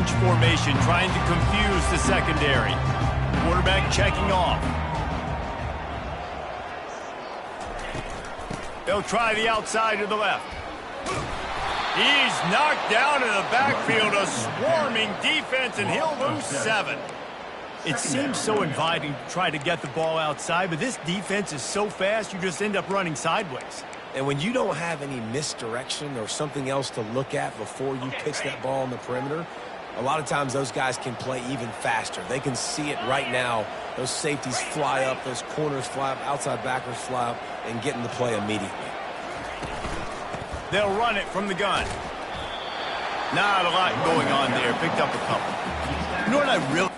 bunch formation, trying to confuse the secondary. Quarterback checking off. They'll try the outside to the left. He's knocked down in the backfield, a swarming defense, and he'll lose 7. It seems so inviting to try to get the ball outside, but this defense is so fast, you just end up running sideways. And when you don't have any misdirection or something else to look at before you pitch that ball on the perimeter, a lot of times those guys can play even faster. They can see it right now. Those safeties fly up, those corners fly up, outside backers fly up, and get in the play immediately. They'll run it from the gun. Not a lot going on there. Picked up a couple. You know what I really...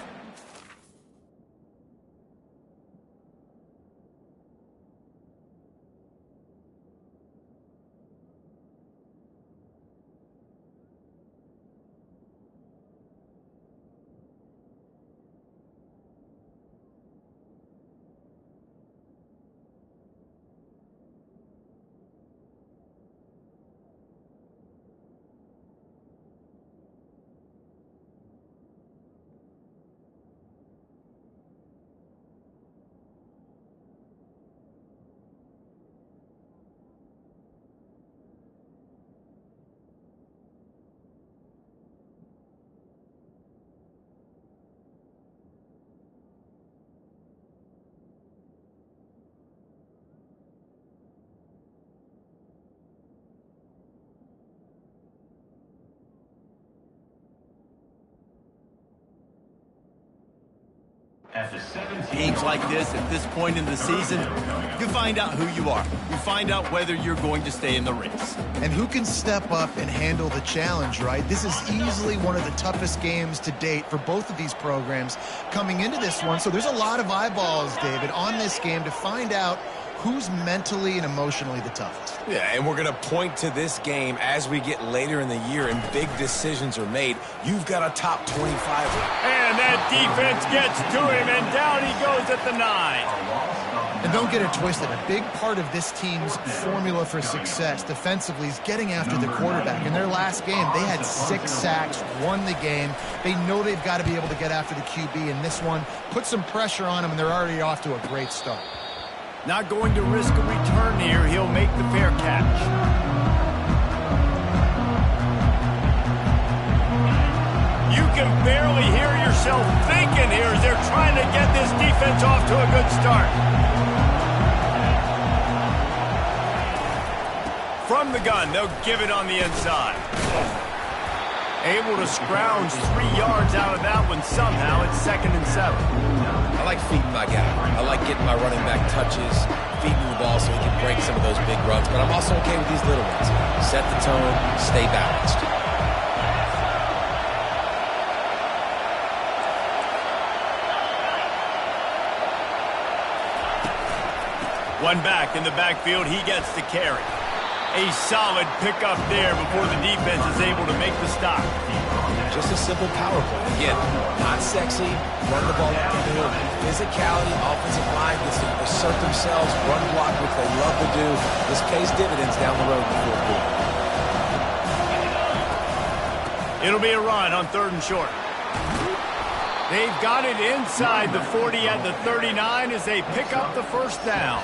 Games like this, at this point in the season, you find out who you are. You find out whether you're going to stay in the race. And who can step up and handle the challenge, right? This is easily one of the toughest games to date for both of these programs coming into this one. So there's a lot of eyeballs, David, on this game to find out who's mentally and emotionally the toughest. Yeah, and we're going to point to this game as we get later in the year and big decisions are made. You've got a top 25. And that defense gets to him, and down he goes at the 9. And don't get it twisted. A big part of this team's formula for success defensively is getting after the quarterback. In their last game, they had 6 sacks, won the game. They know they've got to be able to get after the QB in this one, put some pressure on them, and they're already off to a great start. Not going to risk a return here. He'll make the fair catch. You can barely hear yourself thinking here as they're trying to get this defense off to a good start. From the gun, they'll give it on the inside. Able to scrounge 3 yards out of that one somehow. It's 2nd and 7. I like feeding my guy. I like getting my running back touches, feeding the ball so he can break some of those big runs. But I'm also okay with these little ones. Set the tone, stay balanced. One back in the backfield, he gets the carry. A solid pickup there before the defense is able to make the stop. Just a simple power play. Again, not sexy, run the ball downhill. Physicality, offensive line gets to assert themselves, run block, which they love to do. This pays dividends down the road in the fourth quarter. It'll be a run on 3rd and short. They've got it inside the 40 at the 39 as they pick up the first down.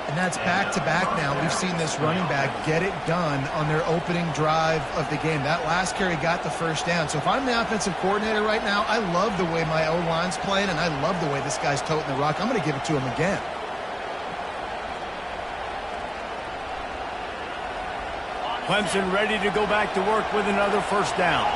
And that's back-to-back now. We've seen this running back get it done on their opening drive of the game. That last carry got the first down. So if I'm the offensive coordinator right now, I love the way my O-line's playing, and I love the way this guy's toting the rock. I'm going to give it to him again. Clemson ready to go back to work with another first down.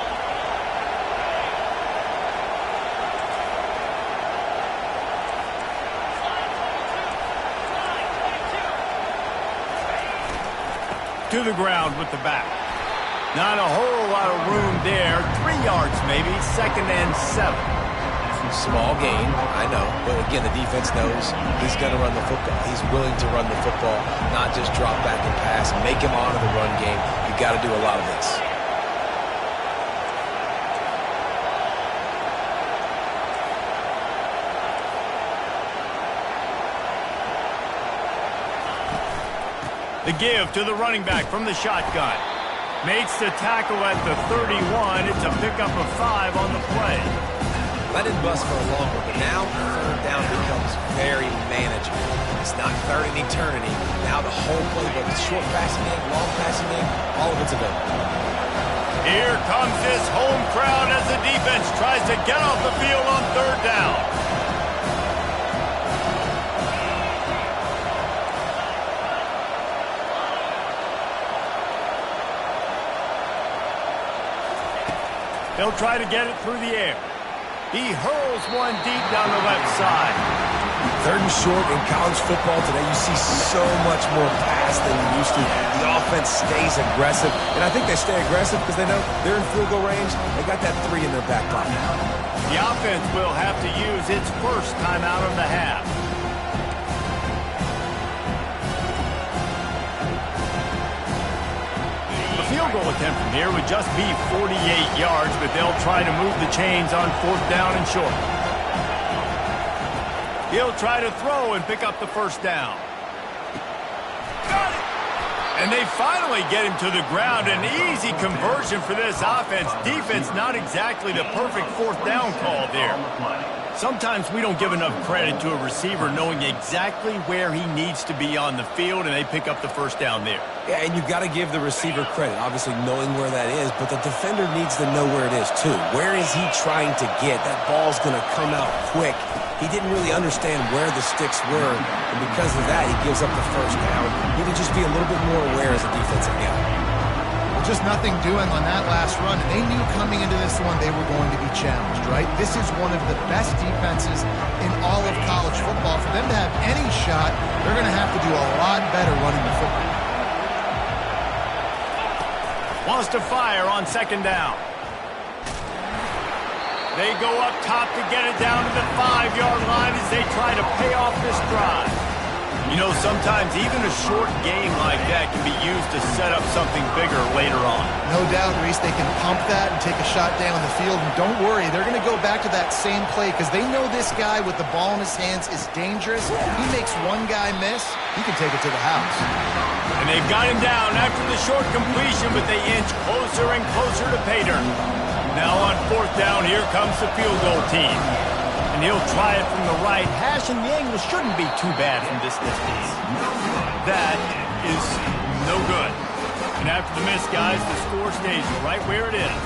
To the ground with the back. Not a whole lot of room there. 3 yards maybe. 2nd and 7. Small gain, I know. But again, the defense knows he's going to run the football. He's willing to run the football, not just drop back and pass. Make him honor the run game. You've got to do a lot of this. The give to the running back from the shotgun. Makes the tackle at the 31. It's a pickup of 5 on the play. That didn't bust for a long one, but now third down becomes very manageable. It's not third and eternity. Now the whole playbook is short passing game, long passing game, all of it's available. Here comes this home crowd as the defense tries to get off the field on third down. They'll try to get it through the air. He hurls one deep down the left side. Third and short in college football today, you see so much more pass than you used to. The offense stays aggressive, and I think they stay aggressive because they know they're in field goal range. They got that 3 in their back pocket. The offense will have to use its first timeout of the half. The field goal attempt from here would just be 48 yards, but they'll try to move the chains on fourth down and short. He'll try to throw and pick up the first down. Got it! And they finally get him to the ground. An easy conversion for this offense. Defense not exactly the perfect fourth down call there. Sometimes we don't give enough credit to a receiver knowing exactly where he needs to be on the field, and they pick up the first down there. Yeah, and you've got to give the receiver credit, obviously knowing where that is, but the defender needs to know where it is too. Where is he trying to get? That ball's going to come out quick. He didn't really understand where the sticks were, and because of that, he gives up the first down. He need to just be a little bit more aware as a defensive guy. Well, just nothing doing on that last run, and they knew coming into this one they were going to be challenged, right? This is one of the best defenses in all of college football. For them to have any shot, they're going to have to do a lot better running the football. Wants to fire on second down. They go up top to get it down to the 5-yard line as they try to pay off this drive. You know, sometimes even a short game like that can be used to set up something bigger later on. No doubt, Reese, they can pump that and take a shot down the field. And don't worry, they're going to go back to that same play because they know this guy with the ball in his hands is dangerous. He makes one guy miss, he can take it to the house. And they've got him down after the short completion, but they inch closer and closer to pay dirt. Now on fourth down, here comes the field goal team. And he'll try it from the right hash, and the angle shouldn't be too bad from this distance. That is no good. And after the miss, guys, the score stays right where it is.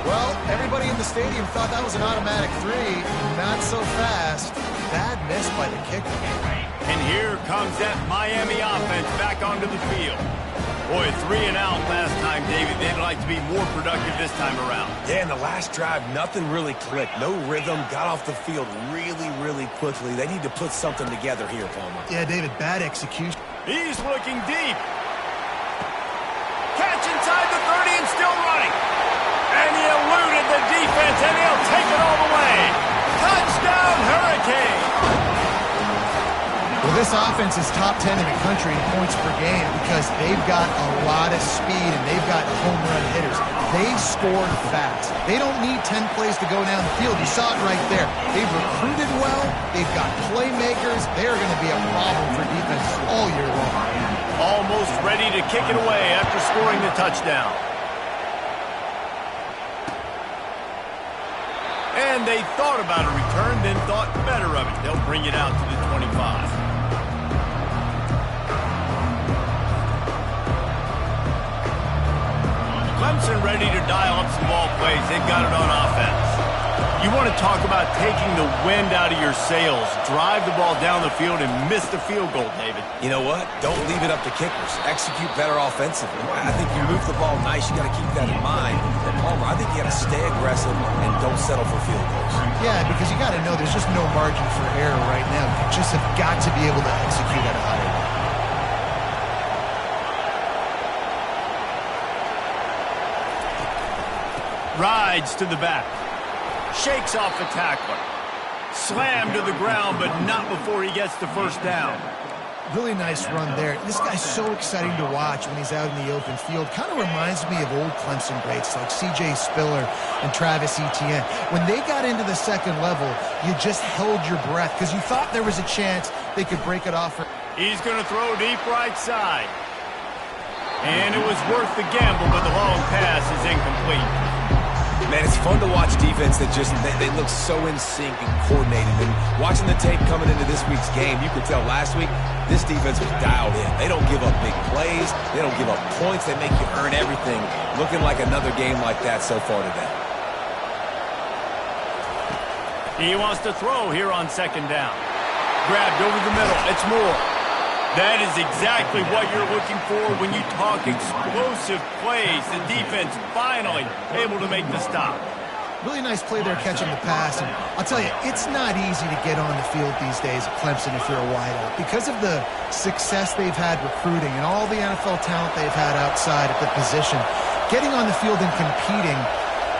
Well, everybody in the stadium thought that was an automatic 3. Not so fast. Bad miss by the kicker. And here comes that Miami offense back onto the field. Boy, 3 and out last time, David. They'd like to be more productive this time around. Yeah, in the last drive, nothing really clicked. No rhythm, got off the field really, really quickly. They need to put something together here, Palmer. Yeah, David, bad execution. He's looking deep. Catch inside the 30 and still running. And he eluded the defense, and he'll take it all the way. Touchdown, Hurricane! Well, this offense is top 10 in the country in points per game because they've got a lot of speed and they've got home run hitters. They scored fast. They don't need 10 plays to go down the field. You saw it right there. They've recruited well. They've got playmakers. They're going to be a problem for defenses all year long. Almost ready to kick it away after scoring the touchdown. And they thought about a return, then thought better of it. They'll bring it out to the 25. Clemson ready to dial up some ball plays. They've got it on offense. You want to talk about taking the wind out of your sails. Drive the ball down the field and miss the field goal, David. You know what? Don't leave it up to kickers. Execute better offensively. I think you move the ball nice. You got to keep that in mind. But Palmer, I think you got to stay aggressive and don't settle for field goals. Yeah, because you got to know there's just no margin for error right now. You just have got to be able to execute at a higher level. Rides to the back. Shakes off the tackler. Slammed to the ground, but not before he gets the first down. Really nice run there. This guy's so exciting to watch when he's out in the open field. Kind of reminds me of old Clemson greats like C.J. Spiller and Travis Etienne. When they got into the second level, you just held your breath because you thought there was a chance they could break it off. He's going to throw deep right side. And it was worth the gamble, but the long pass is incomplete. Man, it's fun to watch defense that just, they look so in sync and coordinated. And watching the tape coming into this week's game, you could tell last week, this defense was dialed in. They don't give up big plays. They don't give up points. They make you earn everything. Looking like another game like that so far today. He wants to throw here on second down. Grabbed over the middle. It's Moore. That is exactly what you're looking for when you talk explosive plays. The defense finally able to make the stop. Really nice play there catching the pass. And I'll tell you, it's not easy to get on the field these days at Clemson if you're a wideout. Because of the success they've had recruiting and all the NFL talent they've had outside at the position, getting on the field and competing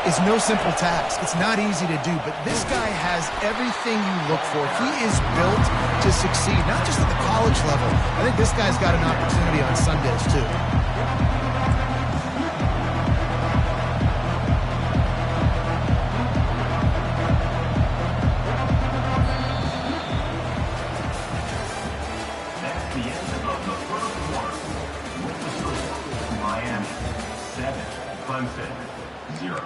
is no simple task. It's not easy to do, but this guy has everything you look for. He is built to succeed, not just at the college level. I think this guy's got an opportunity on Sundays, too. That's the end of the first quarter. With the score, Miami 7, Clemson 0.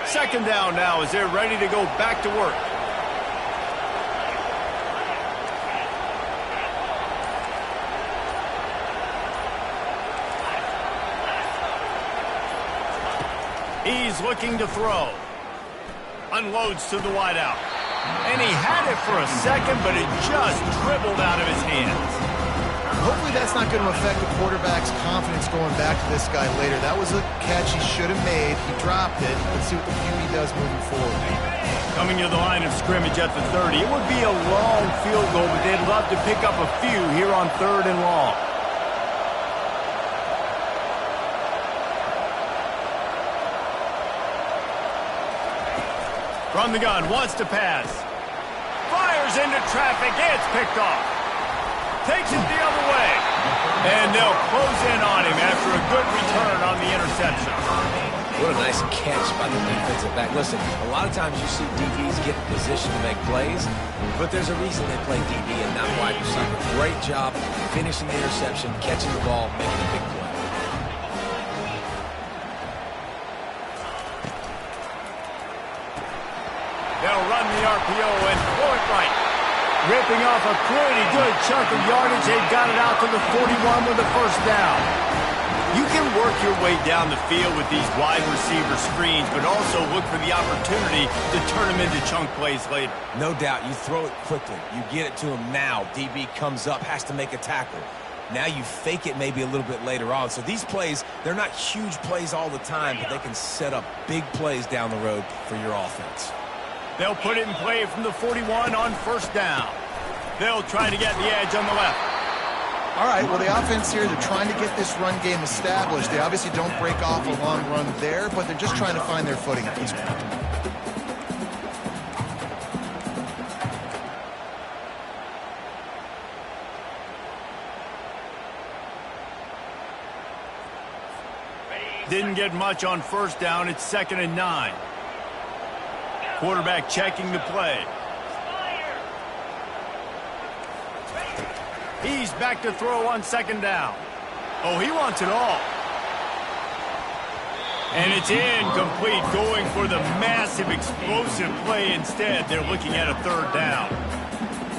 Second down now as they're ready to go back to work. He's looking to throw. Unloads to the wideout. And he had it for a second, but it just dribbled out of his hands. Hopefully that's not going to affect the quarterback's confidence going back to this guy later. That was a catch he should have made. He dropped it. Let's see what the QB does moving forward. Coming to the line of scrimmage at the 30. It would be a long field goal, but they'd love to pick up a few here on 3rd and long. From the gun, wants to pass. Fires into traffic. It's picked off. Takes it the other way. And they'll close in on him after a good return on the interception. What a nice catch by the defensive back. Listen, a lot of times you see DBs get in position to make plays, but there's a reason they play DB and not wide receiver. Great job finishing the interception, catching the ball, making a big play. They'll run the RPO and throw it right. Ripping off a pretty good chunk of yardage. They've got it out to the 41 with the first down. You can work your way down the field with these wide receiver screens, but also look for the opportunity to turn them into chunk plays later. No doubt, you throw it quickly. You get it to him now. DB comes up, has to make a tackle. Now you fake it maybe a little bit later on. So these plays, they're not huge plays all the time, but they can set up big plays down the road for your offense. They'll put it in play from the 41 on first down. They'll try to get the edge on the left. All right, well, the offense here, they're trying to get this run game established. They obviously don't break off a long run there, but they're just trying to find their footing at this point. Didn't get much on first down. It's 2nd and 9. Quarterback checking the play. He's back to throw on 2nd down. Oh, he wants it all. And it's incomplete, going for the massive explosive play instead. They're looking at a 3rd down.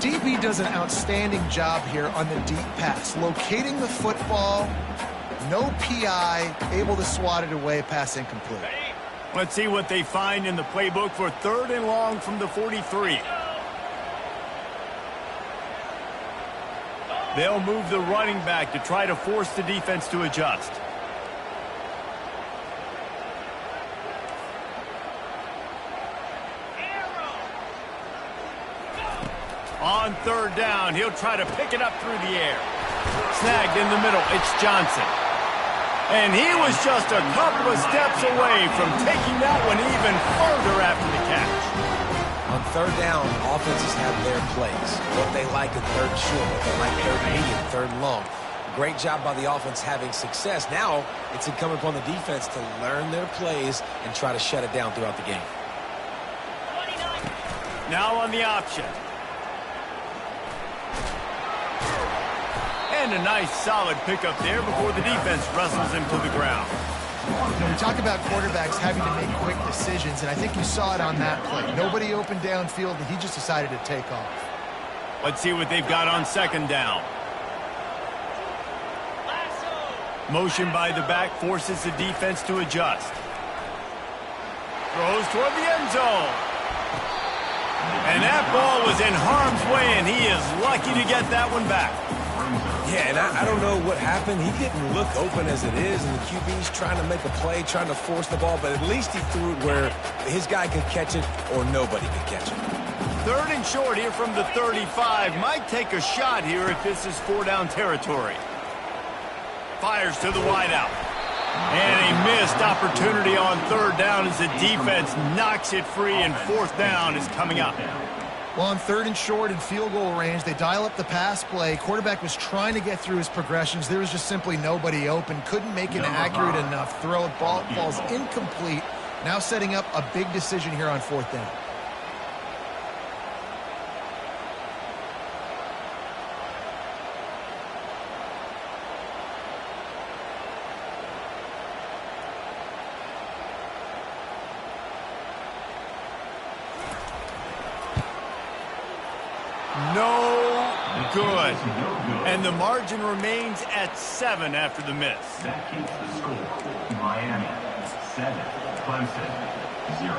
DB does an outstanding job here on the deep pass, locating the football, no PI, able to swat it away, pass incomplete. Let's see what they find in the playbook for 3rd and long from the 43. They'll move the running back to try to force the defense to adjust. On 3rd down, he'll try to pick it up through the air. Snagged in the middle, it's Johnson. And he was just a couple of steps away from taking that one even further after the catch. On 3rd down, offenses have their plays. What they like in 3rd short, what they like 3rd medium, 3rd long. Great job by the offense having success. Now it's incumbent upon the defense to learn their plays and try to shut it down throughout the game. Now on the option. And a nice solid pickup there before the defense wrestles him to the ground. We talk about quarterbacks having to make quick decisions, and I think you saw it on that play. Nobody open downfield, and he just decided to take off. Let's see what they've got on second down. Motion by the back forces the defense to adjust. Throws toward the end zone. And that ball was in harm's way, and he is lucky to get that one back. Yeah, and I don't know what happened. He didn't look open as it is, and the QB's trying to make a play, trying to force the ball, but at least he threw it where his guy could catch it or nobody could catch it. Third and short here from the 35. Might take a shot here if this is 4-down territory. Fires to the wideout. And a missed opportunity on third down as the defense knocks it free, and fourth down is coming up. Well, on third and short and field goal range, they dial up the pass play. Quarterback was trying to get through his progressions. There was just simply nobody open. Couldn't make an accurate enough throw. Ball falls incomplete. Now setting up a big decision here on fourth down. No good. And the margin remains at 7 after the miss. That keeps the score. Miami 7, Clemson 0.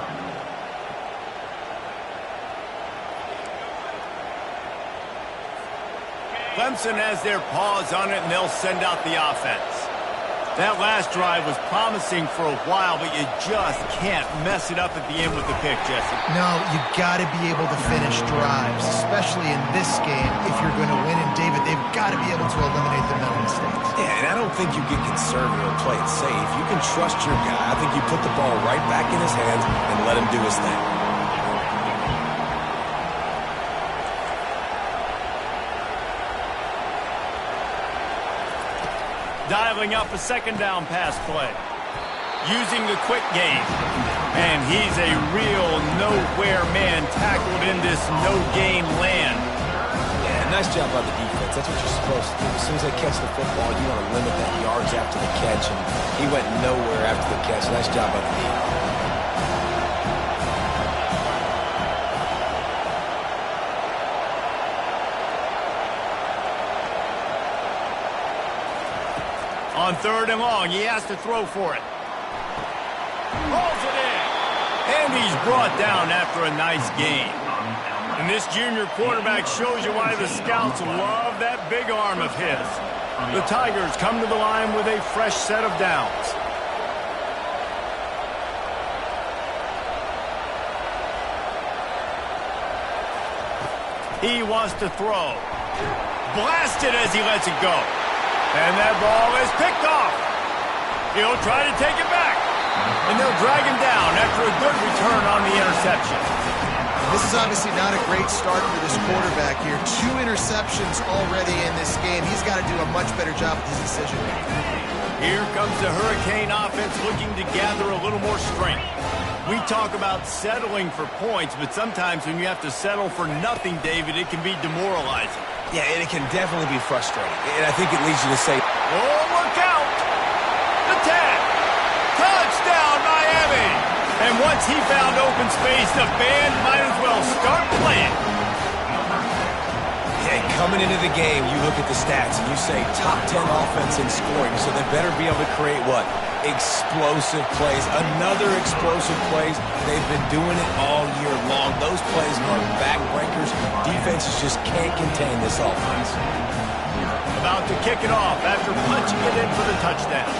Clemson has their paws on it, and they'll send out the offense. That last drive was promising for a while, but you just can't mess it up at the end with the pick, Jesse. No, you got to be able to finish drives, especially in this game. If you're going to win, and David, they've got to be able to eliminate the mental mistakes. Yeah, and I don't think you get conservative or play it safe. You can trust your guy. I think you put the ball right back in his hands and let him do his thing. Dialing up a second down pass play. Using the quick game. And he's a real nowhere man tackled in this no-gain land. Yeah, nice job by the defense. That's what you're supposed to do. As soon as they catch the football, you want to limit that yards after the catch, and he went nowhere after the catch. Nice job by the defense. On third and long, he has to throw for it. Rolls it in. And he's brought down after a nice gain. And this junior quarterback shows you why the scouts love that big arm of his. The Tigers come to the line with a fresh set of downs. He wants to throw. Blasted as he lets it go. And that ball is picked off. He'll try to take it back. And they'll drag him down after a good return on the interception. This is obviously not a great start for this quarterback here. 2 interceptions already in this game. He's got to do a much better job with his decision making. Here comes the Hurricane offense looking to gather a little more strength. We talk about settling for points, but sometimes when you have to settle for nothing, David, it can be demoralizing. Yeah, and it can definitely be frustrating. And I think it leads you to say, oh, look out! The tag! Touchdown, Miami! And once he found open space, the band might as well start playing. Yeah, coming into the game, you look at the stats and you say top 10 offense in scoring, so they better be able to create what? Explosive plays. Another explosive plays. They've been doing it all year long. Those plays are backbreakers. Defenses just can't contain this offense. About to kick it off after punching it in for the touchdown.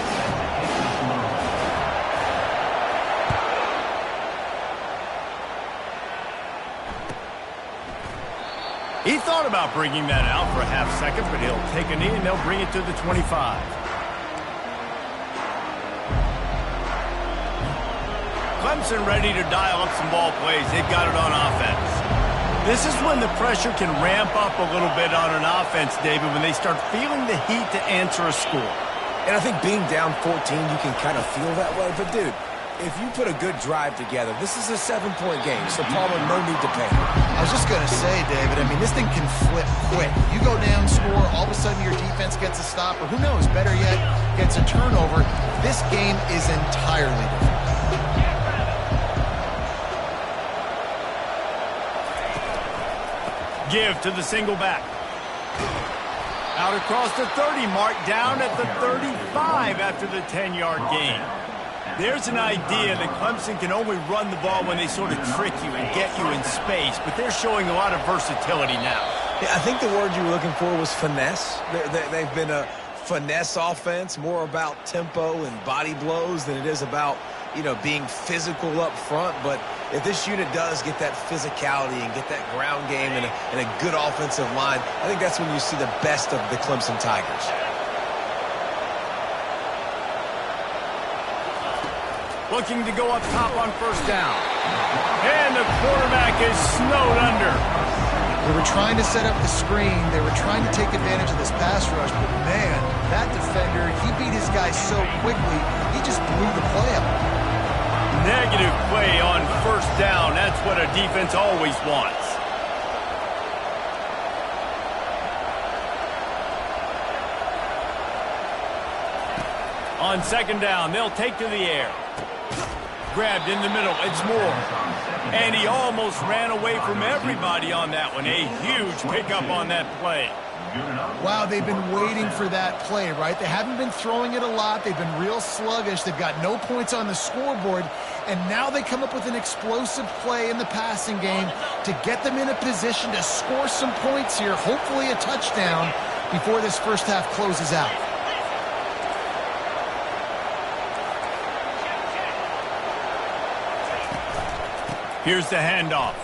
He thought about bringing that out for a half second, but he'll take a knee and they'll bring it to the 25. Clemson ready to dial up some ball plays. They've got it on offense. This is when the pressure can ramp up a little bit on an offense, David, when they start feeling the heat to answer a score. And I think being down 14, you can kind of feel that way. But, dude, If you put a good drive together, this is a 7-point game, so Palmer, no need to panic. I was just going to say, David, I mean, this thing can flip quick. You go down, score, all of a sudden your defense gets a stop, or who knows, better yet, gets a turnover. This game is entirely different. Give to the single back. Out across the 30 mark, down at the 35 after the 10-yard gain. There's an idea that Clemson can only run the ball when they sort of trick you and get you in space, but they're showing a lot of versatility now. Yeah, I think the word you were looking for was finesse. They've been a finesse offense, more about tempo and body blows than it is about, you know, being physical up front. But if this unit does get that physicality and get that ground game and a good offensive line, I think that's when you see the best of the Clemson Tigers. Looking to go up top on first down. And the quarterback is snowed under. They were trying to set up the screen. They were trying to take advantage of this pass rush. But, man, that defender, he beat his guy so quickly, he just blew the play up. Negative play on first down. That's what a defense always wants. On second down, they'll take to the air. Grabbed in the middle, it's Moore. And he almost ran away from everybody on that one. A huge pickup on that play. Wow, they've been waiting for that play, right? They haven't been throwing it a lot. They've been real sluggish. They've got no points on the scoreboard. And now they come up with an explosive play in the passing game to get them in a position to score some points here, hopefully a touchdown, before this first half closes out. Here's the handoff.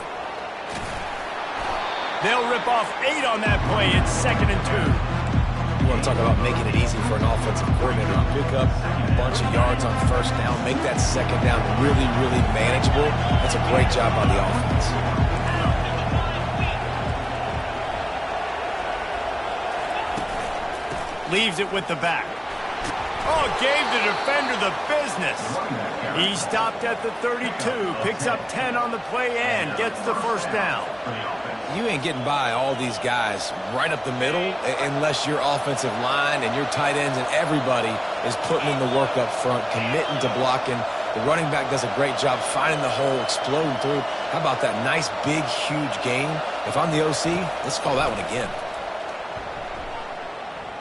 They'll rip off 8 on that play. It's 2nd and 2. You want to talk about making it easy for an offensive coordinator to pick up a bunch of yards on first down, make that second down really, really manageable. That's a great job by the offense. Leaves it with the back. Oh, gave the defender the business. He stopped at the 32, picks up 10 on the play and gets the first down. You ain't getting by all these guys right up the middle unless your offensive line and your tight ends and everybody is putting in the work up front, committing to blocking. The running back does a great job finding the hole, exploding through. How about that nice, big, huge gain? If I'm the OC, let's call that one again.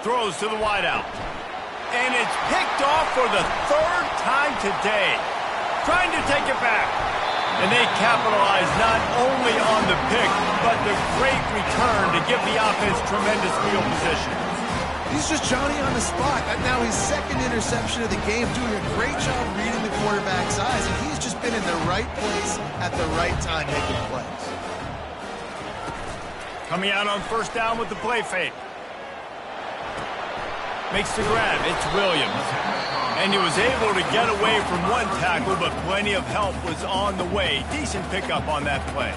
Throws to the wideout. And it's picked off for the 3rd time today. Trying to take it back. And they capitalize not only on the pick, but the great return to give the offense tremendous field position. He's just Johnny on the spot. Now his 2nd interception of the game, doing a great job reading the quarterback's eyes, and he's just been in the right place at the right time making plays. Coming out on first down with the play fake. Makes the grab. It's Williams. And he was able to get away from one tackle, but plenty of help was on the way. Decent pickup on that play.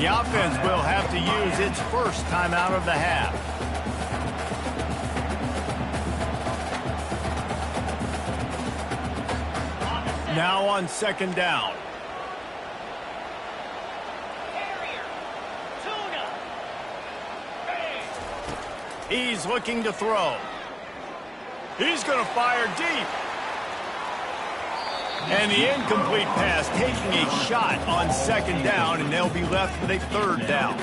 The offense will have to use its first timeout of the half. Now on second down. He's looking to throw. He's going to fire deep. And the incomplete pass taking a shot on second down, and they'll be left with a 3rd down.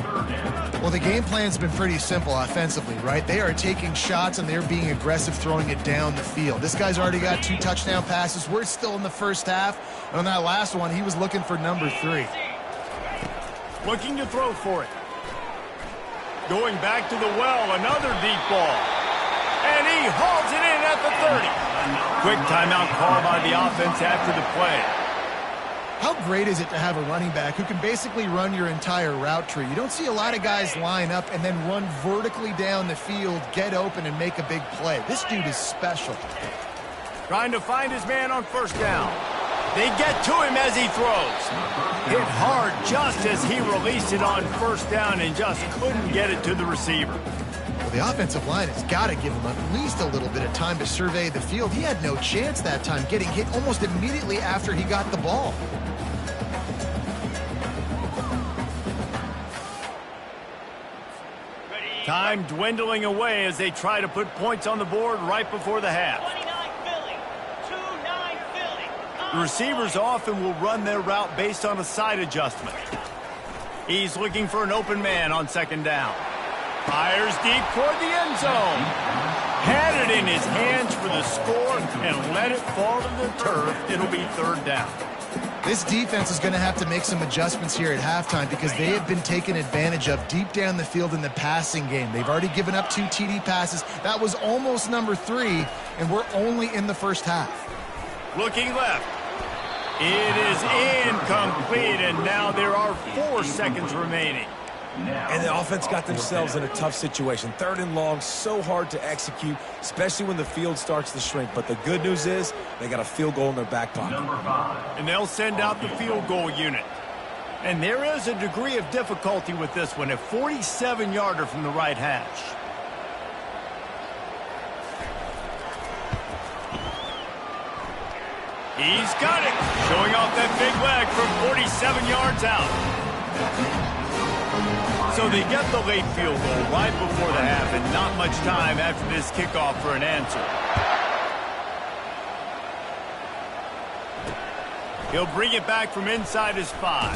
Well, the game plan's been pretty simple offensively, right? They are taking shots, and they're being aggressive throwing it down the field. This guy's already got 2 touchdown passes. We're still in the first half. And on that last one, he was looking for number 3. Looking to throw for it. Going back to the well, another deep ball. And he hauls it in at the 30. Quick timeout call by the offense after the play. How great is it to have a running back who can basically run your entire route tree? You don't see a lot of guys line up and then run vertically down the field, get open, and make a big play. This dude is special. Trying to find his man on first down. They get to him as he throws. Hit hard just as he released it on first down and just couldn't get it to the receiver. the offensive line has got to give him at least a little bit of time to survey the field. He had no chance that time, getting hit almost immediately after he got the ball. Time dwindling away as they try to put points on the board right before the half. The receivers often will run their route based on a side adjustment. He's looking for an open man on second down. Fires deep toward the end zone. Had it in his hands for the score and let it fall to the turf. It'll be third down. This defense is going to have to make some adjustments here at halftime because they have been taken advantage of deep down the field in the passing game. They've already given up 2 TD passes. That was almost number 3, and we're only in the first half. Looking left. It is incomplete, and now there are 4 seconds remaining. And the offense got themselves in a tough situation. 3rd and long, so hard to execute, especially when the field starts to shrink. But the good news is they got a field goal in their back pocket. And they'll send out the field goal unit. And there is a degree of difficulty with this one, a 47-yarder from the right hash. He's got it, showing off that big leg from 47 yards out. So they get the late field goal right before the half, and not much time after this kickoff for an answer. He'll bring it back from inside his 5.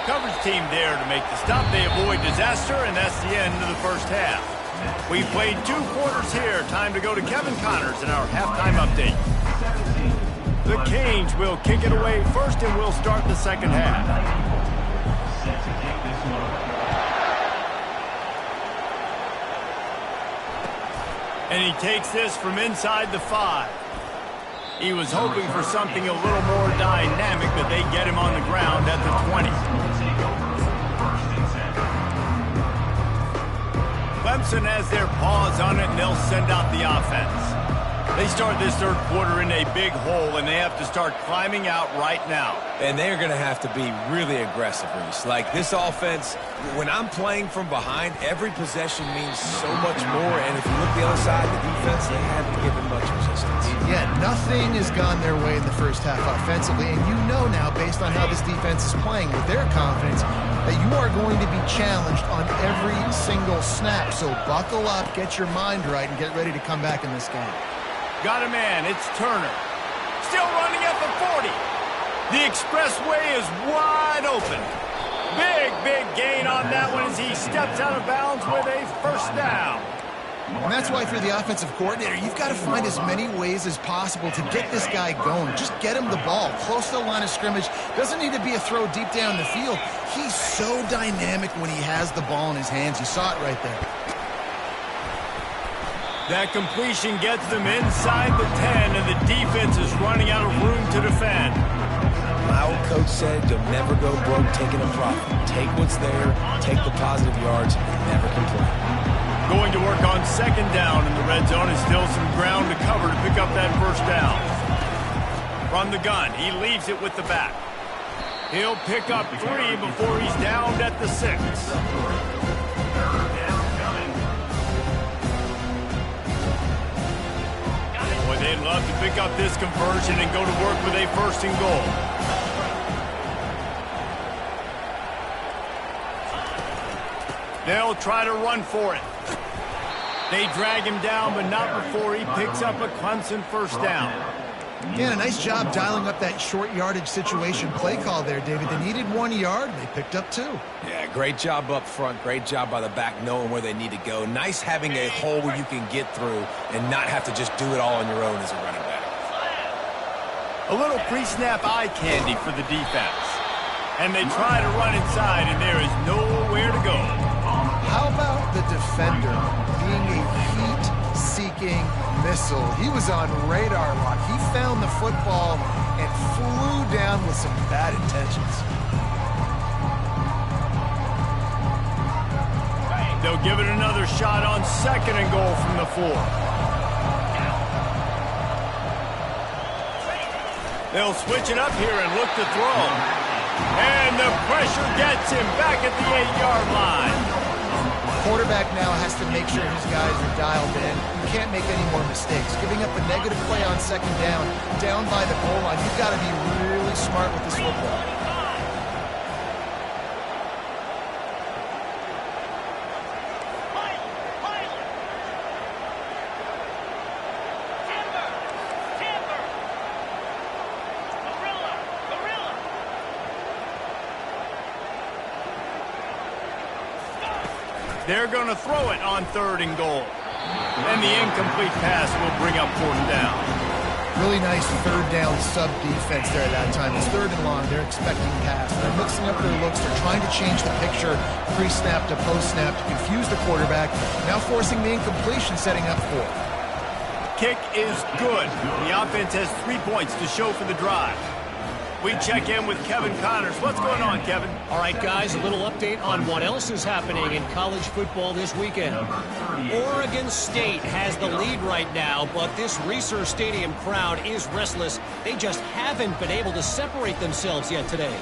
Coverage team there to make the stop. They avoid disaster, and that's the end of the first half. We've played 2 quarters here. Time to go to Kevin Connors in our halftime update. The Canes will kick it away first, and we'll start the second half. And he takes this from inside the 5. He was hoping for something a little more dynamic, but they get him on the ground at the 20. Clemson has their paws on it, and they'll send out the offense. They start this third quarter in a big hole, and they have to start climbing out right now. And they're going to have to be really aggressive, Reese. Like, this offense, when I'm playing from behind, every possession means so much more. And if you look the other side, the defense, they haven't given much resistance. Yeah, nothing has gone their way in the first half offensively. And you know now, based on how this defense is playing with their confidence, that you are going to be challenged on every single snap. So buckle up, get your mind right, and get ready to come back in this game. Got a man. It's Turner. Still running at the 40. The expressway is wide open. Big gain on that one as he steps out of bounds with a first down. And that's why, for the offensive coordinator, you've got to find as many ways as possible to get this guy going. Just get him the ball close to the line of scrimmage. Doesn't need to be a throw deep down the field. He's so dynamic when he has the ball in his hands. You saw it right there. That completion gets them inside the 10, and the defense is running out of room to defend. My old coach said you'll never go broke taking a profit. Take what's there, take the positive yards, and never complain. Going to work on second down in the red zone, and still some ground to cover to pick up that first down. From the gun, he leaves it with the back. He'll pick up 3 before he's downed at the 6. Boy, they'd love to pick up this conversion and go to work with a 1st and goal. They'll try to run for it. They drag him down, but not before he picks up a Clemson first down. Yeah, a nice job dialing up that short yardage situation play call there, David. They needed 1 yard, and they picked up 2. Yeah, great job up front. Great job by the back knowing where they need to go. Nice having a hole where you can get through and not have to just do it all on your own as a running back. A little pre-snap eye candy for the defense. And they try to run inside, and there is nowhere to go. How about the defender being a heat-seeking missile? He was on radar lock. He found the football and flew down with some bad intentions. They'll give it another shot on 2nd and goal from the 4. They'll switch it up here and look to throw. And the pressure gets him back at the 8-yard line. quarterback now has to make sure his guys are dialed in. You can't make any more mistakes. Giving up a negative play on second down by the goal line, you've got to be really smart with this football. They're going to throw it on 3rd and goal. And the incomplete pass will bring up 4th down. Really nice 3rd down sub defense there at that time. It's 3rd and long. They're expecting pass. They're mixing up their looks. They're trying to change the picture pre-snap to post-snap to confuse the quarterback. Now forcing the incompletion, setting up 4. Kick is good. The offense has 3 points to show for the drive. We check in with Kevin Connors. What's going on, Kevin? All right, guys, a little update on what else is happening in college football this weekend. Oregon State has the lead right now, but this Reser Stadium crowd is restless. They just haven't been able to separate themselves yet today.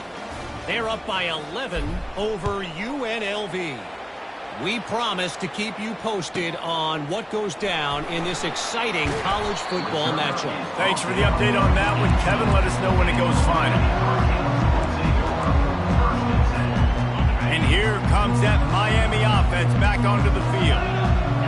They're up by 11 over UNLV. We promise to keep you posted on what goes down in this exciting college football matchup. Thanks for the update on that one, Kevin. Let us know when it goes final. And here comes that Miami offense back onto the field.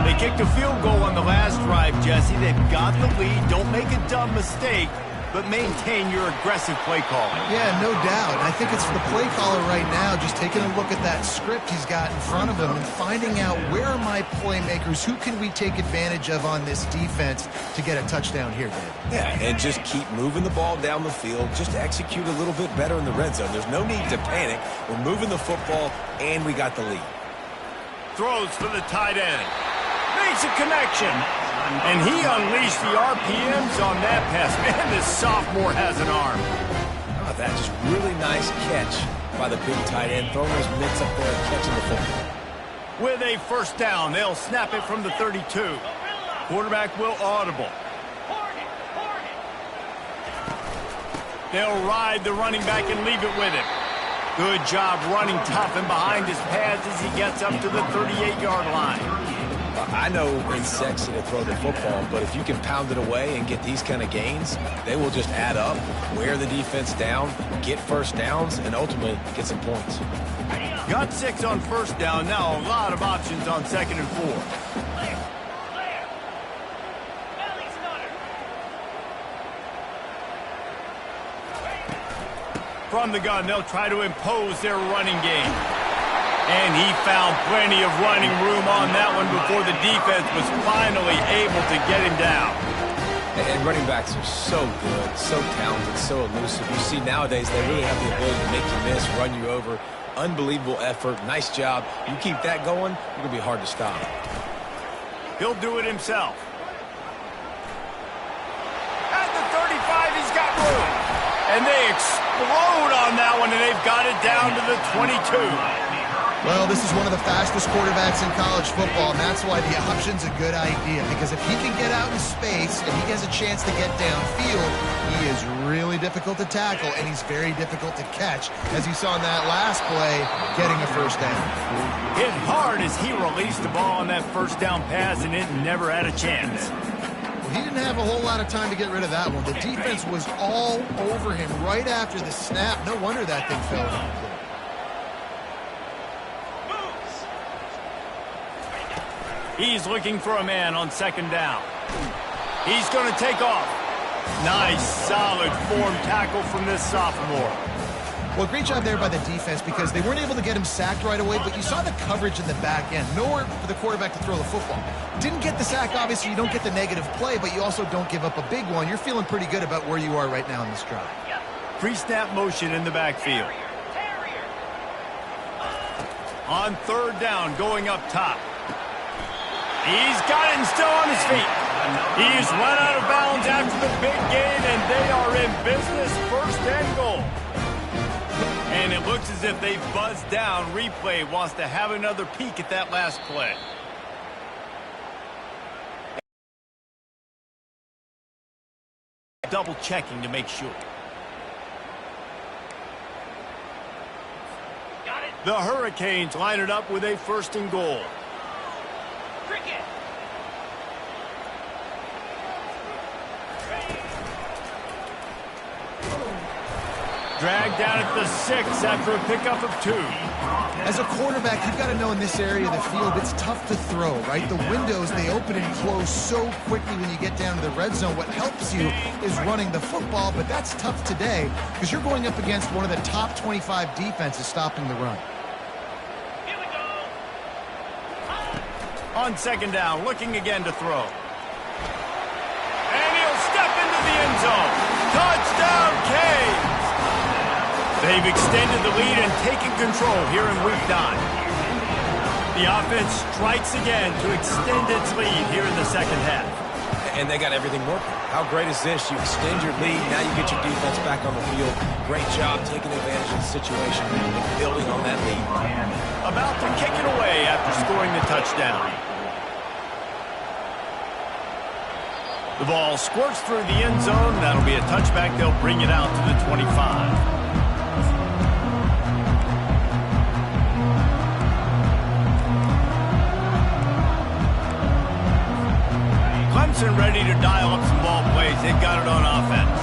They kicked a field goal on the last drive, Jesse. They've got the lead. Don't make a dumb mistake, but maintain your aggressive play calling. Yeah, no doubt. I think it's for the play caller right now, just taking a look at that script he's got in front of him and finding out where are my playmakers, who can we take advantage of on this defense to get a touchdown here, Dave. Yeah, and just keep moving the ball down the field. Just execute a little bit better in the red zone. There's no need to panic. We're moving the football, and we got the lead. Throws for the tight end. Makes a connection. And he unleashed the RPMs on that pass. Man, this sophomore has an arm. Oh, that just really nice catch by the big tight end. Throwing his mitts up there and catching the football. With a 1st down, they'll snap it from the 32. Quarterback will audible. They'll ride the running back and leave it with him. Good job running tough and behind his pads as he gets up to the 38-yard line. I know it's sexy to throw the football, but if you can pound it away and get these kind of gains, they will just add up, wear the defense down, get 1st downs, and ultimately get some points. Got 6 on 1st down. Now a lot of options on 2nd and 4. From the gun, they'll try to impose their running game. And he found plenty of running room on that one before the defense was finally able to get him down. And running backs are so good, so talented, so elusive. You see nowadays they really have the ability to make you miss, run you over. Unbelievable effort. Nice job. You keep that going, you're going to be hard to stop. He'll do it himself. At the 35, he's got room. And they explode on that one, and they've got it down to the 22. Well, this is one of the fastest quarterbacks in college football, and that's why the option's a good idea. Because if he can get out in space and he has a chance to get downfield, he is really difficult to tackle, and he's very difficult to catch. As you saw in that last play, getting a 1st down. Hit hard as he released the ball on that 1st down pass, and it never had a chance. Well, he didn't have a whole lot of time to get rid of that one. The defense was all over him right after the snap. No wonder that thing fell out. He's looking for a man on 2nd down. He's going to take off. Nice, solid form tackle from this sophomore. Well, great job there by the defense because they weren't able to get him sacked right away, but you saw the coverage in the back end. Nowhere for the quarterback to throw the football. Didn't get the sack, obviously. You don't get the negative play, but you also don't give up a big one. You're feeling pretty good about where you are right now in this drive. Pre-snap motion in the backfield. On 3rd down, going up top. He's got it and still on his feet. He's run out of bounds after the big gain, and they are in business. 1st and goal. And it looks as if they've buzzed down. Replay wants to have another peek at that last play. Double checking to make sure. The Hurricanes line it up with a 1st and goal. Dragged down at the 6 after a pickup of 2. As a quarterback, you've got to know in this area of the field, it's tough to throw, right? The windows, they open and close so quickly when you get down to the red zone. What helps you is running the football, but that's tough today because you're going up against one of the top 25 defenses stopping the run. Here we go. On second down, looking again to throw. And he'll step into the end zone. Touchdown, Canes! They've extended the lead and taken control here in week 9. The offense strikes again to extend its lead here in the second half. And they got everything working. How great is this? You extend your lead, now you get your defense back on the field. Great job taking advantage of the situation and building on that lead. About to kick it away after scoring the touchdown. The ball squirts through the end zone. That'll be a touchback. They'll bring it out to the 25. Clemson ready to dial up some ball plays. They've got it on offense.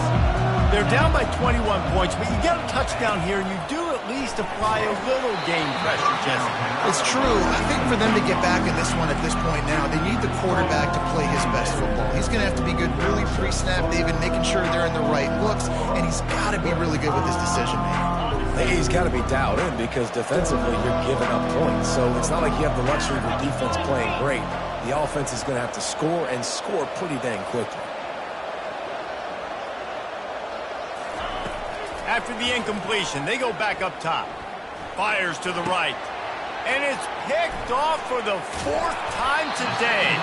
They're down by 21 points, but you get a touchdown here, and you do at least apply a little game pressure, Jesse. It's true. I think for them to get back in this one at this point now, they need the quarterback to play his best football. He's going to have to be good really pre-snap, David, making sure they're in the right looks, and he's got to be really good with his decision-making. He's got to be dialed in because defensively you're giving up points. So it's not like you have the luxury of your defense playing great. The offense is going to have to score and score pretty dang quickly. After the incompletion, they go back up top. Fires to the right. And it's picked off for the 4th time today.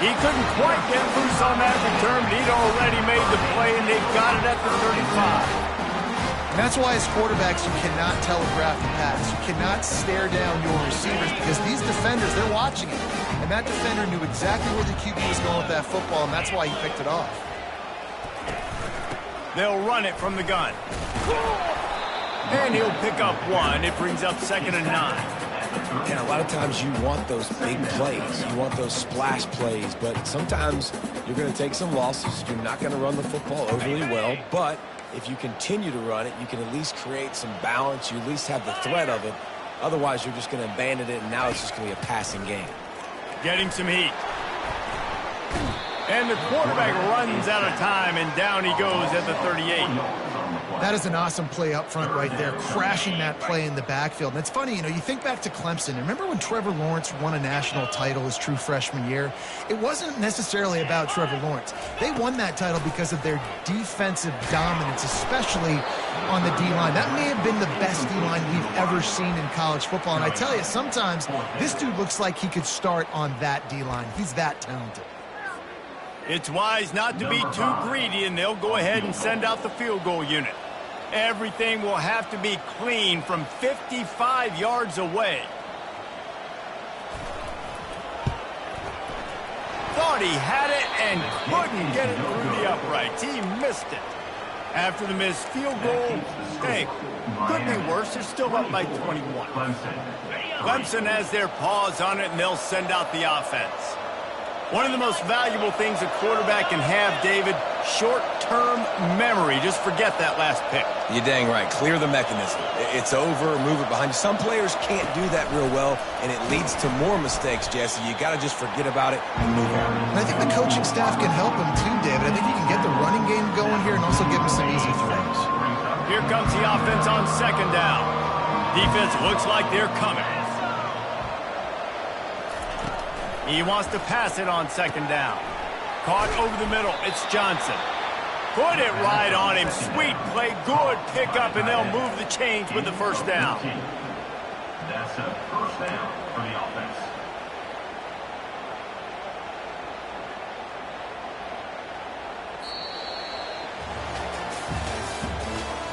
He couldn't quite get loose on that return, but he'd already made the play, and they've got it at the 35. And that's why as quarterbacks, you cannot telegraph the pass. You cannot stare down your receivers because these defenders, they're watching it. And that defender knew exactly where the QB was going with that football, and that's why he picked it off. They'll run it from the gun. And he'll pick up 1. It brings up 2nd and 9. And a lot of times you want those big plays. You want those splash plays. But sometimes you're going to take some losses. You're not going to run the football overly well. But if you continue to run it, you can at least create some balance. You at least have the threat of it. Otherwise, you're just going to abandon it, and now it's just going to be a passing game. Getting some heat. And the quarterback runs out of time, and down he goes at the 38. That is an awesome play up front right there, crashing that play in the backfield. And it's funny, you know, you think back to Clemson. Remember when Trevor Lawrence won a national title his true freshman year? It wasn't necessarily about Trevor Lawrence. They won that title because of their defensive dominance, especially on the D-line. That may have been the best D-line we've ever seen in college football. And I tell you, sometimes this dude looks like he could start on that D-line. He's that talented. It's wise not to be too greedy, and they'll go ahead and send out the field goal unit. Everything will have to be clean from 55 yards away. Thought he had it and couldn't get it through the uprights. He missed it. After the missed field goal, hey, could be worse. They're still up by 21. Clemson has their paws on it, and they'll send out the offense. One of the most valuable things a quarterback can have, David, short-term memory. Just forget that last pick. You're dang right. Clear the mechanism. It's over, move it behind you. Some players can't do that real well, and it leads to more mistakes, Jesse. You got to just forget about it and move on. And I think the coaching staff can help him too, David. I think he can get the running game going here and also give him some easy throws. Here comes the offense on second down. Defense looks like they're coming. He wants to pass it on second down. Caught over the middle. It's Johnson. Put it right on him. Sweet play. Good pickup, and they'll move the chains with the first down. That's a first down for the offense.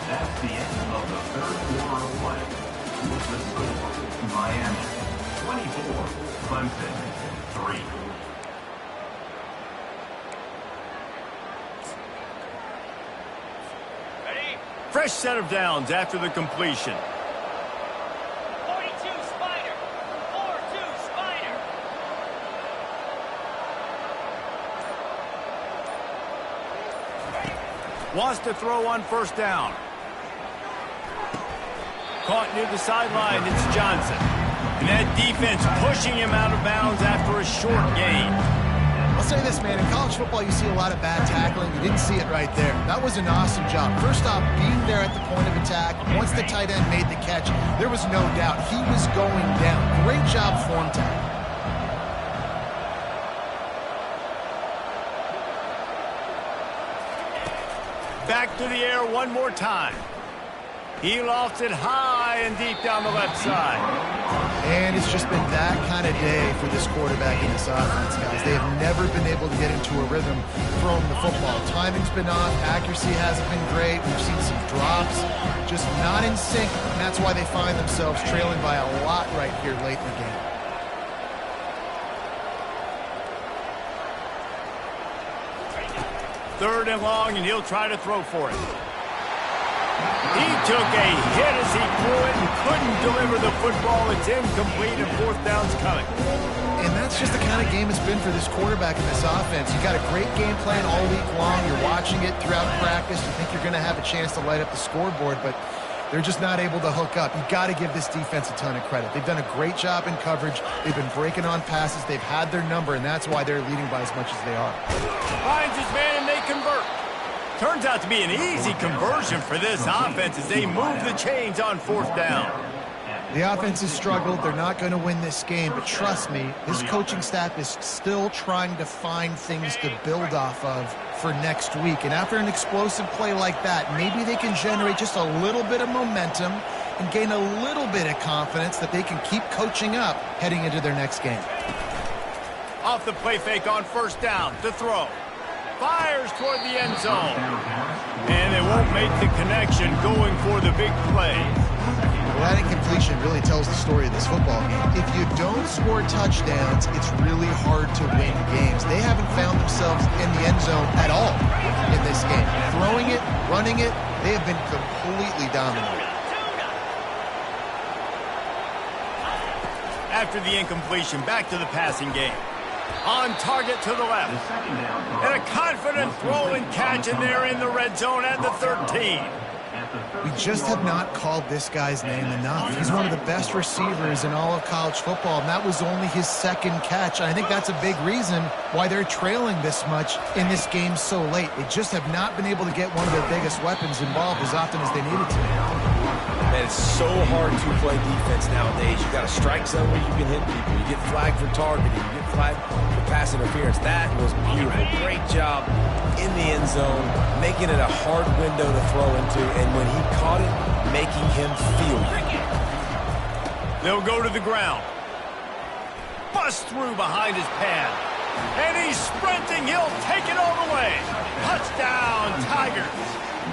That's the end of the third quarter of play. With the score, Miami 24, Clemson 3. Fresh set of downs after the completion. 42 Spider. 4-2 Spider. Wants to throw on first down. Caught near the sideline, it's Johnson. And that defense pushing him out of bounds after a short gain. I'll say this, man. In college football, you see a lot of bad tackling. You didn't see it right there. That was an awesome job. First off, being there at the point of attack. Once the tight end made the catch, there was no doubt he was going down. Great job form tackle. Back to the air one more time. He lofts it high and deep down the left side. And it's just been that kind of day for this quarterback in this offense, guys. They have never been able to get into a rhythm throwing the football. Timing's been off. Accuracy hasn't been great. We've seen some drops. Just not in sync, and that's why they find themselves trailing by a lot right here late in the game. Third and long, and he'll try to throw for it. He took a hit as he threw it and couldn't deliver the football. It's incomplete, and fourth down's coming. And that's just the kind of game it's been for this quarterback in this offense. You got a great game plan all week long. You're watching it throughout practice. You think you're going to have a chance to light up the scoreboard, but they're just not able to hook up. You got to give this defense a ton of credit. They've done a great job in coverage. They've been breaking on passes. They've had their number, and that's why they're leading by as much as they are. Finds his man, and they convert. Turns out to be an easy conversion for this offense as they move the chains on fourth down. The offense has struggled. They're not going to win this game, but trust me, this coaching staff is still trying to find things to build off of for next week. And after an explosive play like that, maybe they can generate just a little bit of momentum and gain a little bit of confidence that they can keep coaching up heading into their next game. Off the play fake on first down to throw. Fires toward the end zone. And they won't make the connection going for the big play. Well, that incompletion really tells the story of this football game. If you don't score touchdowns, it's really hard to win games. They haven't found themselves in the end zone at all in this game. Throwing it, running it, they have been completely dominant. After the incompletion, back to the passing game. On target to the left. And a confident throw and catch, and they're in the red zone at the 13. We just have not called this guy's name enough. He's one of the best receivers in all of college football, and that was only his second catch. I think that's a big reason why they're trailing this much in this game so late. They just have not been able to get one of their biggest weapons involved as often as they needed to. Man, it's so hard to play defense nowadays. You got a strike zone where you can hit people. You get flagged for targeting. You get flagged for pass interference. That was beautiful. Great job in the end zone, making it a hard window to throw into, and when he caught it, making him feel it. They'll go to the ground. Bust through behind his pad. And he's sprinting. He'll take it all the way. Touchdown, Tigers.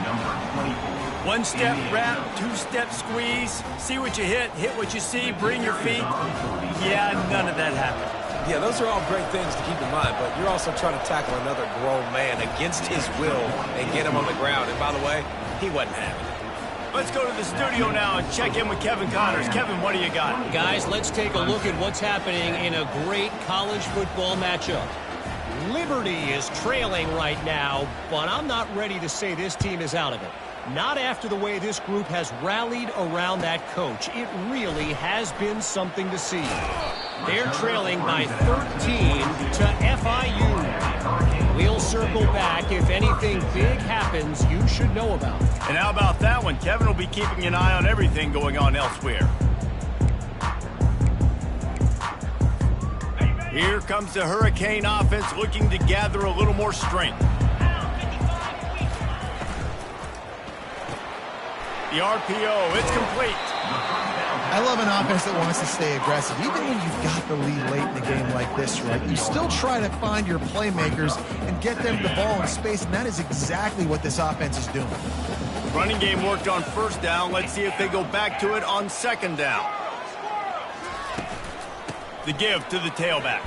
Number 24. One-step wrap, two-step squeeze. See what you hit what you see, bring your feet. Yeah, none of that happened. Yeah, those are all great things to keep in mind, but you're also trying to tackle another grown man against his will and get him on the ground. And by the way, he wasn't having it. Let's go to the studio now and check in with Kevin Connors. Kevin, what do you got? Guys, let's take a look at what's happening in a great college football matchup. Liberty is trailing right now, but I'm not ready to say this team is out of it. Not after the way this group has rallied around that coach. It really has been something to see. They're trailing by 13 to FIU. We'll circle back if anything big happens you should know about. And how about that one? Kevin will be keeping an eye on everything going on elsewhere. Here comes the Hurricane offense looking to gather a little more strength. The RPO, it's complete. I love an offense that wants to stay aggressive. Even when you've got the lead late in the game like this, right, you still try to find your playmakers and get them the ball in space, and that is exactly what this offense is doing. Running game worked on first down. Let's see if they go back to it on second down. The give to the tailback.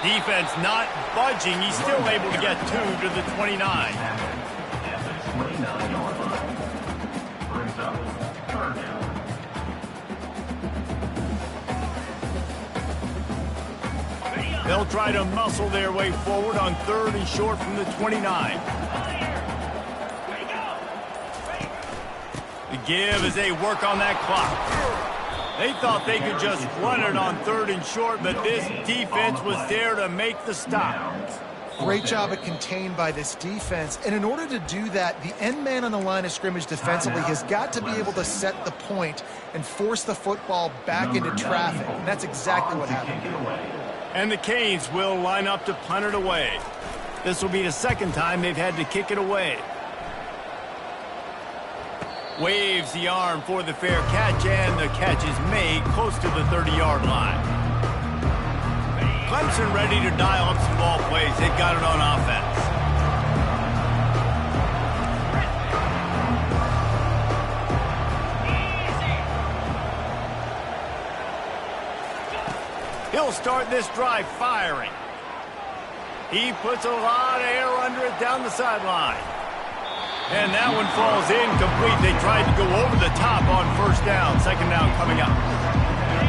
Defense not budging. He's still able to get 2 to the 29. At the 29-yard line. Brings up third down. They'll try to muscle their way forward on third and short from the 29. give as they work on that clock. They thought they could just run it on 3rd and short, but this defense was there to make the stop. Great job at contained by this defense. And in order to do that, the end man on the line of scrimmage defensively has got to be able to set the point and force the football back into traffic. And that's exactly what happened. And the Canes will line up to punt it away. This will be the 2nd time they've had to kick it away. Waves the arm for the fair catch, and the catch is made close to the 30-yard line. Clemson ready to dial up some ball plays. They've got it on offense. He'll start this drive firing. He puts a lot of air under it down the sideline. And that one falls incomplete. They tried to go over the top on 1st down. 2nd down coming up.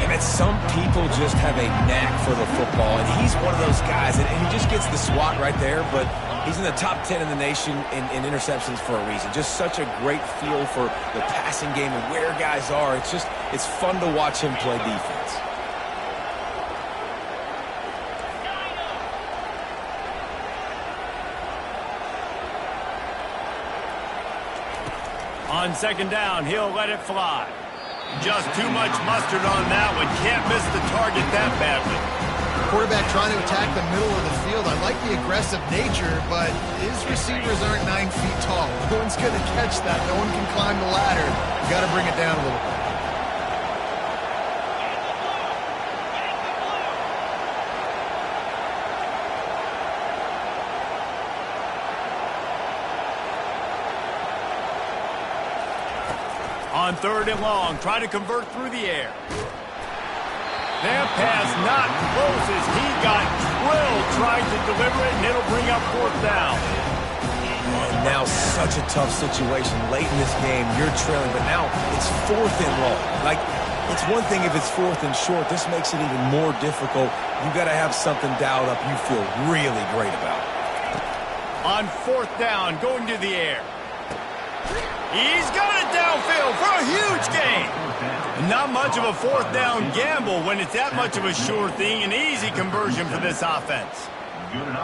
And some people just have a knack for the football, and he's one of those guys, and he just gets the swat right there, but he's in the top 10 in the nation in interceptions for a reason. Just such a great feel for the passing game and where guys are. It's fun to watch him play defense. On 2nd down, he'll let it fly. Just too much mustard on that one. Can't miss the target that badly. Quarterback trying to attack the middle of the field. I like the aggressive nature, but his receivers aren't 9 feet tall. No one's going to catch that. No one can climb the ladder. You got to bring it down a little bit. On 3rd and long, try to convert through the air. That pass not close as he got drilled trying to deliver it, and it'll bring up 4th down. And now such a tough situation. Late in this game, you're trailing, but now it's 4th and long. Like, it's one thing if it's 4th and short. This makes it even more difficult. You got to have something dialed up you feel really great about. On 4th down, going to the air. He's got it downfield for a huge gain. Not much of a 4th down gamble when it's that much of a sure thing. An easy conversion for this offense.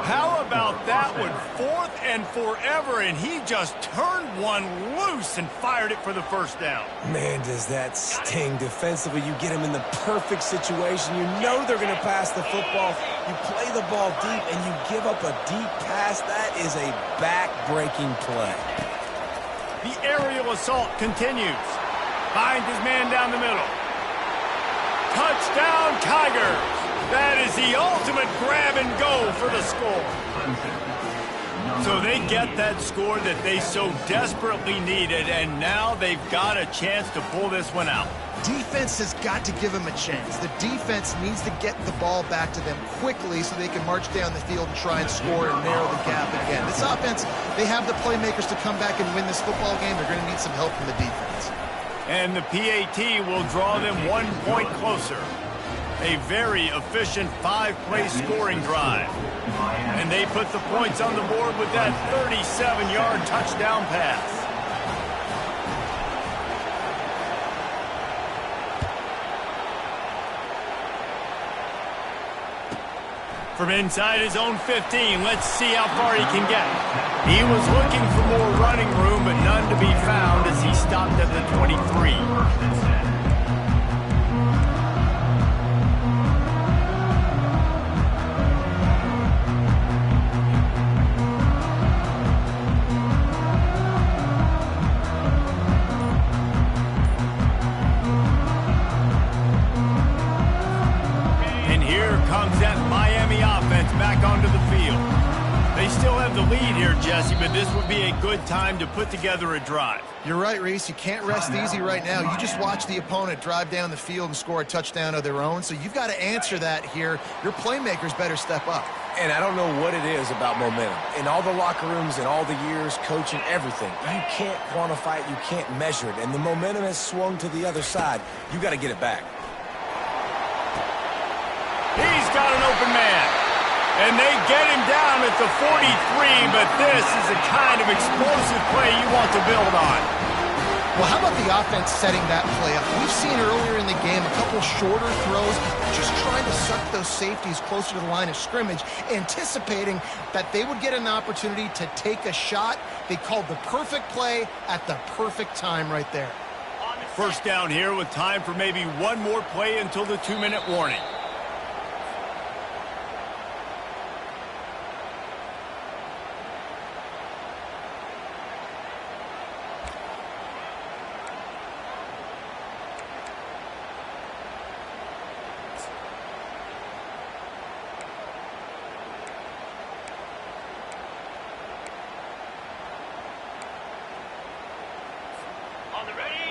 How about that one? 4th and forever, and he just turned one loose and fired it for the 1st down. Man, does that sting. Defensively, you get him in the perfect situation. You know they're going to pass the football. You play the ball deep, and you give up a deep pass. That is a back-breaking play. The aerial assault continues. Finds his man down the middle. Touchdown, Tigers! That is the ultimate grab and go for the score. So they get that score that they so desperately needed, and now they've got a chance to pull this one out. Defense has got to give them a chance. The defense needs to get the ball back to them quickly so they can march down the field and try and score and narrow the gap again. This offense, they have the playmakers to come back and win this football game. They're going to need some help from the defense. And the PAT will draw them 1 point closer. A very efficient 5-play scoring drive. And they put the points on the board with that 37-yard touchdown pass. From inside his own 15, let's see how far he can get. He was looking for more running room, but none to be found as he stopped at the 23. Back onto the field. They still have the lead here, Jesse, but this would be a good time to put together a drive. You're right, Reese. You can't rest easy right now. You just watch the opponent drive down the field and score a touchdown of their own, so you've got to answer that here. Your playmakers better step up. And I don't know what it is about momentum. In all the locker rooms, in all the years, coaching, everything, you can't quantify it, you can't measure it, and the momentum has swung to the other side. You got to get it back. He's got an open man. And they get him down at the 43, but this is the kind of explosive play you want to build on. Well, how about the offense setting that play up? We've seen earlier in the game a couple shorter throws, just trying to suck those safeties closer to the line of scrimmage, anticipating that they would get an opportunity to take a shot. They called the perfect play at the perfect time right there. First down here with time for maybe one more play until the 2-minute warning.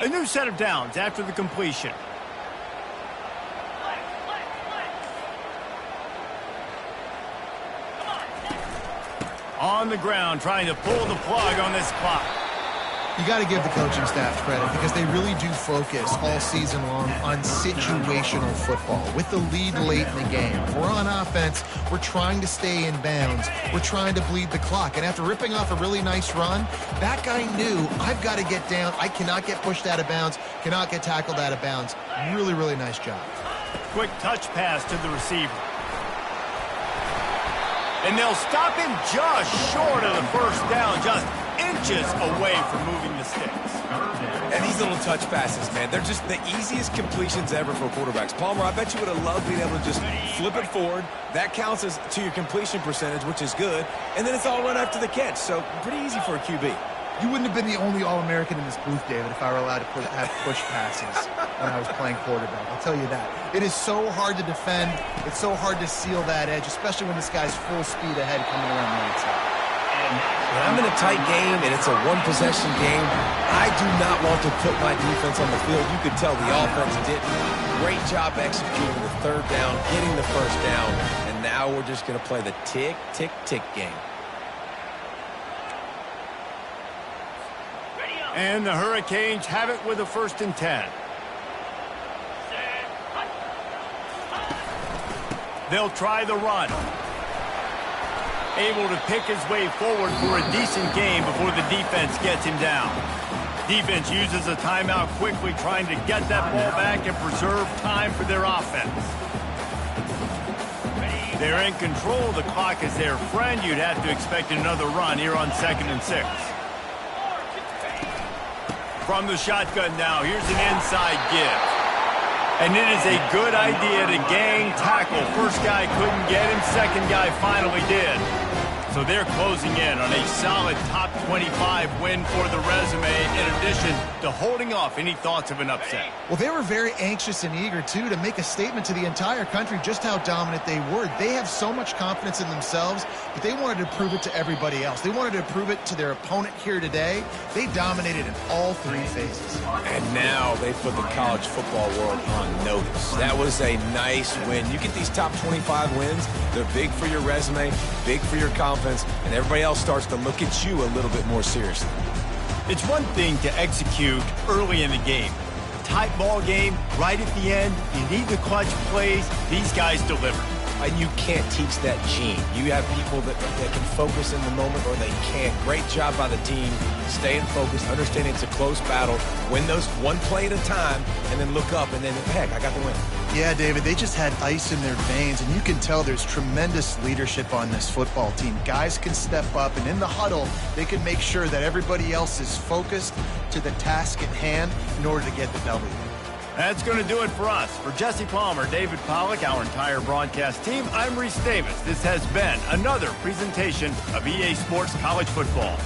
A new set of downs after the completion. On the ground, trying to pull the plug on this clock. You got to give the coaching staff credit because they really do focus all season long on situational football. With the lead late in the game, if we're on offense, we're trying to stay in bounds. We're trying to bleed the clock. And after ripping off a really nice run, that guy knew, I've got to get down. I cannot get pushed out of bounds, cannot get tackled out of bounds. Really, really nice job. Quick touch pass to the receiver. And they'll stop him just short of the first down, just inches away from moving the sticks. And these little touch passes, man, they're just the easiest completions ever for quarterbacks. Palmer, I bet you would have loved being able to just flip it forward. That counts as to your completion percentage, which is good. And then it's all run after the catch, so pretty easy for a QB. You wouldn't have been the only All-American in this booth, David, if I were allowed to have push passes when I was playing quarterback. I'll tell you that. It is so hard to defend. It's so hard to seal that edge, especially when this guy's full speed ahead coming around the outside. When I'm in a tight game and it's a one-possession game, I do not want to put my defense on the field. You could tell the offense didn't. Great job executing the third down, getting the first down, and now we're just going to play the tick, tick, tick game. And the Hurricanes have it with a 1st and 10. They'll try the run. Able to pick his way forward for a decent game before the defense gets him down. Defense uses a timeout quickly, trying to get that ball back and preserve time for their offense. They're in control. The clock is their friend. You'd have to expect another run here on 2nd and 6. From the shotgun now, here's an inside give. And it is a good idea to gang tackle. First guy couldn't get him, second guy finally did. So they're closing in on a solid top 25 win for the resume, in addition to holding off any thoughts of an upset. Well, they were very anxious and eager, too, to make a statement to the entire country just how dominant they were. They have so much confidence in themselves, but they wanted to prove it to everybody else. They wanted to prove it to their opponent here today. They dominated in all 3 phases. And now they put the college football world on notice. That was a nice win. You get these top 25 wins, they're big for your resume, big for your confidence, and everybody else starts to look at you a little bit more seriously. It's one thing to execute early in the game. Tight ball game, right at the end, you need the clutch plays. These guys deliver. And you can't teach that gene. You have people that can focus in the moment or they can't. Great job by the team, staying focused, understanding it's a close battle, win those one play at a time, and then look up and then, heck, I got the win. Yeah, David, they just had ice in their veins, and you can tell there's tremendous leadership on this football team. Guys can step up, and in the huddle, they can make sure that everybody else is focused to the task at hand in order to get the W. That's going to do it for us. For Jesse Palmer, David Pollack, our entire broadcast team, I'm Reese Davis. This has been another presentation of EA Sports College Football.